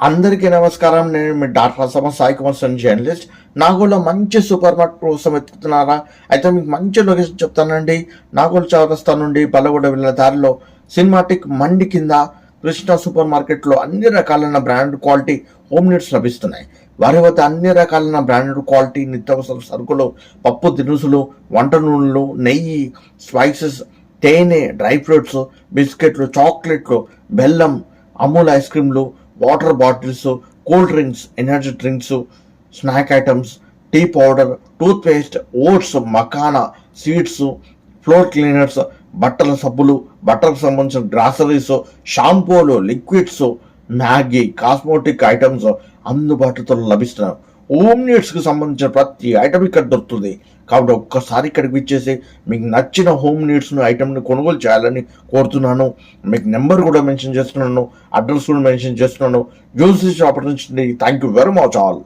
అందరికీ నమస్కారం. నేను మీ డాక్టర్ సాయి కుమార్ జర్నలిస్ట్. నాగోల్లో మంచి సూపర్ మార్కెట్ కోసం వెతుకుతున్నారా? అయితే మీకు మంచి లొకేషన్ చెప్తానండి. నాగోల్ చౌరస్తా నుండి బల్లగూడ వెళ్ళిన దారిలో సినిమాటిక్ మండి కింద కృష్ణ సూపర్ మార్కెట్లో అన్ని రకాలైన బ్రాండెడ్ క్వాలిటీ హోమ్ నీడ్స్ లభిస్తున్నాయి. వారి వద్ద అన్ని రకాలైన బ్రాండెడ్ క్వాలిటీ నిత్యావసర సరుకులు, పప్పు దినుసులు, వంట నూనెలు, నెయ్యి, స్పైసెస్, తేనె, డ్రై ఫ్రూట్స్, బిస్కెట్లు, చాక్లెట్లు, బెల్లం, అమూల్ ఐస్ క్రీమ్లు, water bottles, cool drinks, energy drinks, snack items, tea powder, toothpaste, oats, makhana, seeds, floor cleaners, బట్టల సబ్బులు, బట్టలకు సంబంధించిన గ్రాసరీస్, షాంపూలు, లిక్విడ్స్, మ్యాగీ, కాస్మోటిక్ ఐటమ్స్ అందుబాటులో లభిస్తున్నాయి. హోమ్ నీడ్స్కి సంబంధించిన ప్రతి ఐటమ్ ఇక్కడ దొరుకుతుంది. కాబట్టి ఒక్కసారి ఇక్కడికి ఇచ్చేసి మీకు నచ్చిన హోమ్ నీడ్స్ ఐటమ్ని కొనుగోలు చేయాలని కోరుతున్నాను. మీకు నెంబర్ కూడా మెన్షన్ చేస్తున్నాను, అడ్రస్ కూడా మెన్షన్ చేస్తున్నాను. Use this opportunity. Thank you very much all.